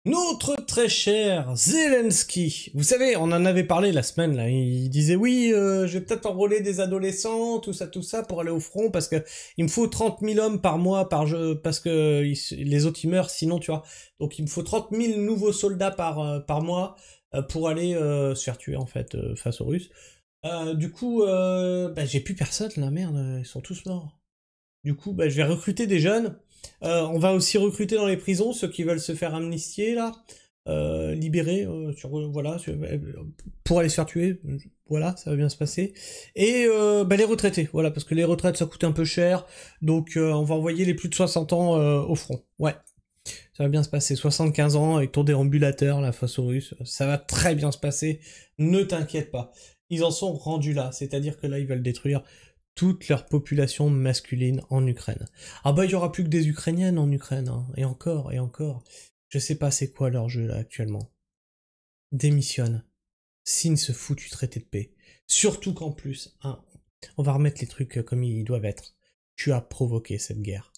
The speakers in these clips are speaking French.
Notre très cher Zelensky, vous savez, on en avait parlé la semaine, là, il disait oui, je vais peut-être enrôler des adolescents, tout ça, pour aller au front, parce que il me faut 30 000 hommes par mois, par jeu, parce que les autres ils meurent sinon, tu vois. Donc il me faut 30 000 nouveaux soldats par mois pour aller se faire tuer, en fait, face aux Russes. Du coup, j'ai plus personne, la merde, ils sont tous morts. Du coup, je vais recruter des jeunes. On va aussi recruter dans les prisons ceux qui veulent se faire amnistier, là. Libérer, pour aller se faire tuer. Voilà, ça va bien se passer. Et les retraités, voilà, parce que les retraites, ça coûte un peu cher. Donc, on va envoyer les plus de 60 ans au front. Ouais, ça va bien se passer. 75 ans avec ton déambulateur, la face aux Russes. Ça va très bien se passer. Ne t'inquiète pas. Ils en sont rendus là. C'est-à-dire que là, ils veulent détruire toute leur population masculine en Ukraine. Ah il y aura plus que des Ukrainiennes en Ukraine, hein. Et encore, et encore. Je sais pas c'est quoi leur jeu, là, actuellement. Démissionne. Signe ce foutu traité de paix. Surtout qu'en plus, hein, on va remettre les trucs comme ils doivent être. Tu as provoqué cette guerre.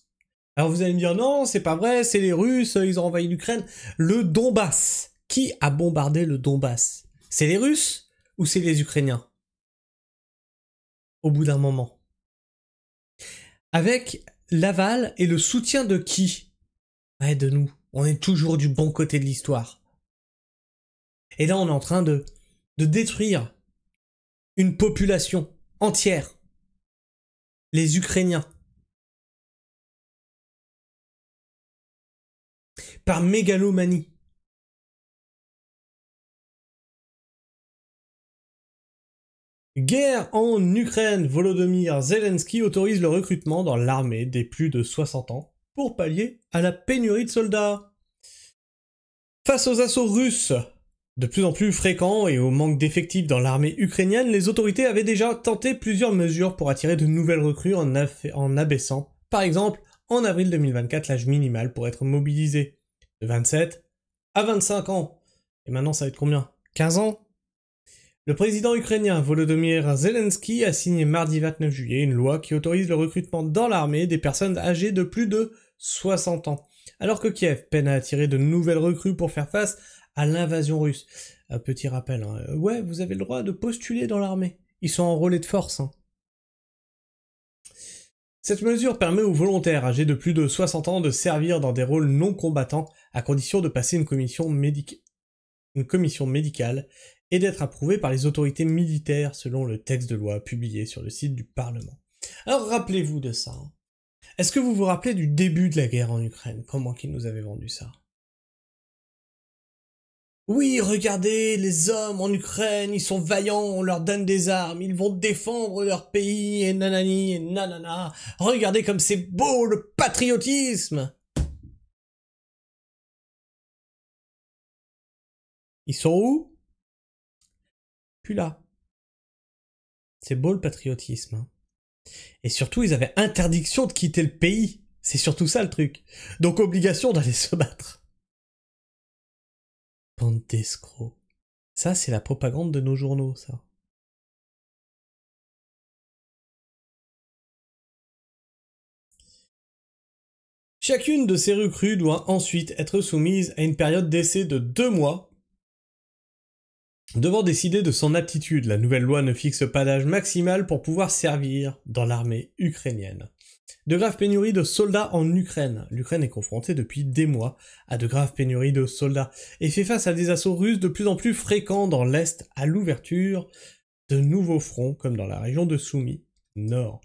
Alors vous allez me dire, non, c'est pas vrai, c'est les Russes, ils ont envahi l'Ukraine. Le Donbass. Qui a bombardé le Donbass? C'est les Russes ou c'est les Ukrainiens? Au bout d'un moment. Avec l'aval et le soutien de qui? Ouais, de nous. On est toujours du bon côté de l'histoire. Et là, on est en train de détruire une population entière. Les Ukrainiens. Par mégalomanie. Guerre en Ukraine. Volodymyr Zelensky autorise le recrutement dans l'armée des plus de 60 ans pour pallier à la pénurie de soldats. Face aux assauts russes de plus en plus fréquents et au manque d'effectifs dans l'armée ukrainienne, les autorités avaient déjà tenté plusieurs mesures pour attirer de nouvelles recrues en abaissant, par exemple, en avril 2024, l'âge minimal pour être mobilisé de 27 à 25 ans. Et maintenant, ça va être combien? 15 ans? Le président ukrainien Volodymyr Zelensky a signé mardi 29 juillet une loi qui autorise le recrutement dans l'armée des personnes âgées de plus de 60 ans, alors que Kiev peine à attirer de nouvelles recrues pour faire face à l'invasion russe. Un petit rappel, hein. Ouais, vous avez le droit de postuler dans l'armée. Ils sont enrôlés de force, hein. Cette mesure permet aux volontaires âgés de plus de 60 ans de servir dans des rôles non combattants à condition de passer une commission médicale et d'être approuvé par les autorités militaires selon le texte de loi publié sur le site du Parlement. Alors rappelez-vous de ça. Hein. Est-ce que vous vous rappelez du début de la guerre en Ukraine? Comment qu'ils nous avaient vendu ça? Oui, regardez, les hommes en Ukraine, ils sont vaillants, on leur donne des armes, ils vont défendre leur pays, et nanani, et nanana. Regardez comme c'est beau, le patriotisme! Ils sont où? Plus là. C'est beau le patriotisme. Hein. Et surtout, ils avaient interdiction de quitter le pays. C'est surtout ça le truc. Donc obligation d'aller se battre. Bande d'escrocs. Ça, c'est la propagande de nos journaux, ça. Chacune de ces recrues doit ensuite être soumise à une période d'essai de 2 mois. Devant décider de son aptitude, la nouvelle loi ne fixe pas d'âge maximal pour pouvoir servir dans l'armée ukrainienne. De graves pénuries de soldats en Ukraine. L'Ukraine est confrontée depuis des mois à de graves pénuries de soldats et fait face à des assauts russes de plus en plus fréquents dans l'Est à l'ouverture de nouveaux fronts comme dans la région de Soumy, nord.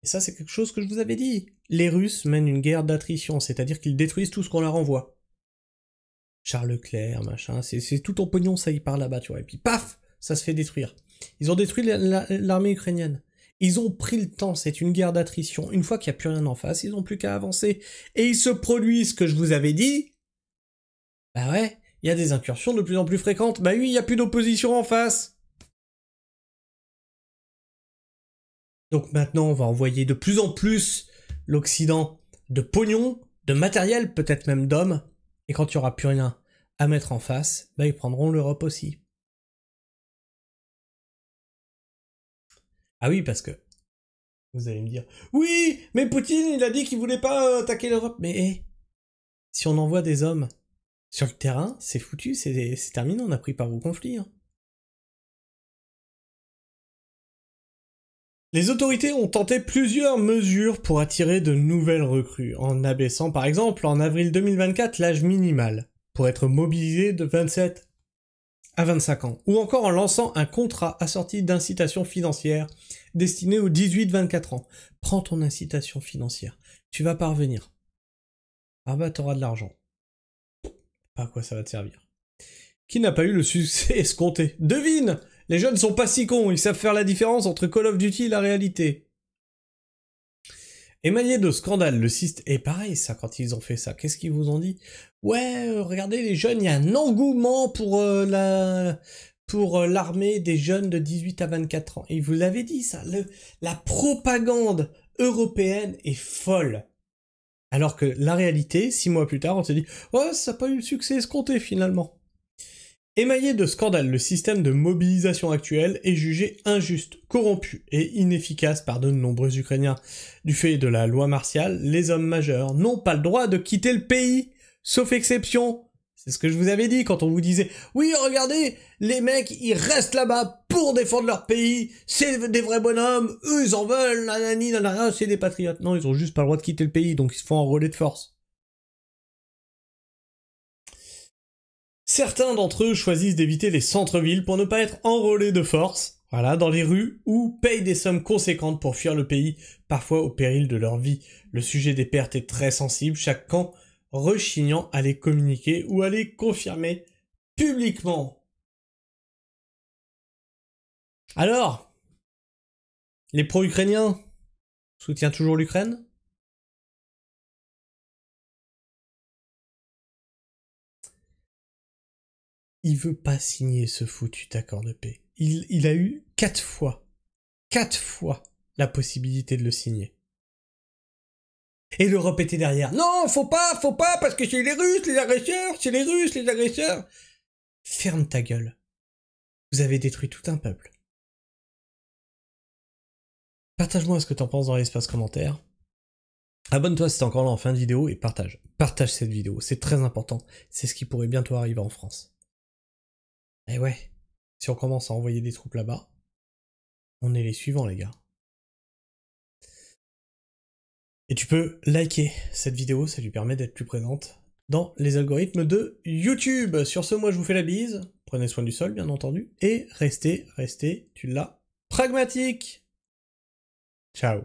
Et ça c'est quelque chose que je vous avais dit. Les Russes mènent une guerre d'attrition, c'est-à-dire qu'ils détruisent tout ce qu'on leur envoie. Charles Leclerc, machin, c'est tout ton pognon, ça y part là-bas, tu vois. Et puis paf, ça se fait détruire. Ils ont détruit l'armée ukrainienne. Ils ont pris le temps, c'est une guerre d'attrition. Une fois qu'il n'y a plus rien en face, ils n'ont plus qu'à avancer. Et ils se produisent ce que je vous avais dit. Bah ouais, il y a des incursions de plus en plus fréquentes. Bah oui, il n'y a plus d'opposition en face. Donc maintenant, on va envoyer de plus en plus l'Occident de pognon, de matériel, peut-être même d'hommes. Et quand il n'y aura plus rien à mettre en face, bah ils prendront l'Europe aussi. Ah oui, parce que vous allez me dire, oui, mais Poutine, il a dit qu'il voulait pas attaquer l'Europe. Mais si on envoie des hommes Sur le terrain, c'est foutu, c'est terminé, on a pris part au conflit. Hein. Les autorités ont tenté plusieurs mesures pour attirer de nouvelles recrues, en abaissant par exemple en avril 2024 l'âge minimal pour être mobilisé de 27 à 25 ans, ou encore en lançant un contrat assorti d'incitations financières destiné aux 18-24 ans. Prends ton incitation financière, tu vas parvenir. Ah bah t'auras de l'argent. Pas à quoi ça va te servir. Qui n'a pas eu le succès escompté? Devine! Les jeunes sont pas si cons, ils savent faire la différence entre Call of Duty et la réalité. Émaillé de scandales, le système... Et pareil, ça, quand ils ont fait ça, qu'est-ce qu'ils vous ont dit? Ouais, regardez les jeunes, il y a un engouement pour l'armée des jeunes de 18 à 24 ans. Et vous l'avez dit, ça, la propagande européenne est folle. Alors que la réalité, 6 mois plus tard, on se dit « Ouais, ça n'a pas eu le succès escompté, finalement ». Émaillé de scandales, le système de mobilisation actuel est jugé injuste, corrompu et inefficace par de nombreux Ukrainiens. Du fait de la loi martiale, les hommes majeurs n'ont pas le droit de quitter le pays, sauf exception. C'est ce que je vous avais dit quand on vous disait « Oui, regardez, les mecs, ils restent là-bas pour défendre leur pays, c'est des vrais bonhommes, eux, ils en veulent, nanani, nanana, c'est des patriotes. » Non, ils ont juste pas le droit de quitter le pays, donc ils se font enrôler de force. Certains d'entre eux choisissent d'éviter les centres-villes pour ne pas être enrôlés de force, voilà, dans les rues, ou payent des sommes conséquentes pour fuir le pays, parfois au péril de leur vie. Le sujet des pertes est très sensible, chaque camp rechignant à les communiquer ou à les confirmer publiquement. Alors, les pro-ukrainiens soutiennent toujours l'Ukraine ? Il veut pas signer ce foutu accord de paix. Il a eu 4 fois la possibilité de le signer. Et l'Europe était derrière. Non, faut pas, parce que c'est les Russes, les agresseurs, c'est les Russes, les agresseurs. Ferme ta gueule. Vous avez détruit tout un peuple. Partage-moi ce que t'en penses dans l'espace commentaire. Abonne-toi si t'es encore là en fin de vidéo et partage. Partage cette vidéo, c'est très important. C'est ce qui pourrait bientôt arriver en France. Et ouais, si on commence à envoyer des troupes là-bas, on est les suivants les gars. Et tu peux liker cette vidéo, ça lui permet d'être plus présente dans les algorithmes de YouTube. Sur ce, moi je vous fais la bise, prenez soin du sol bien entendu, et restez, tu l'as, pragmatique. Ciao.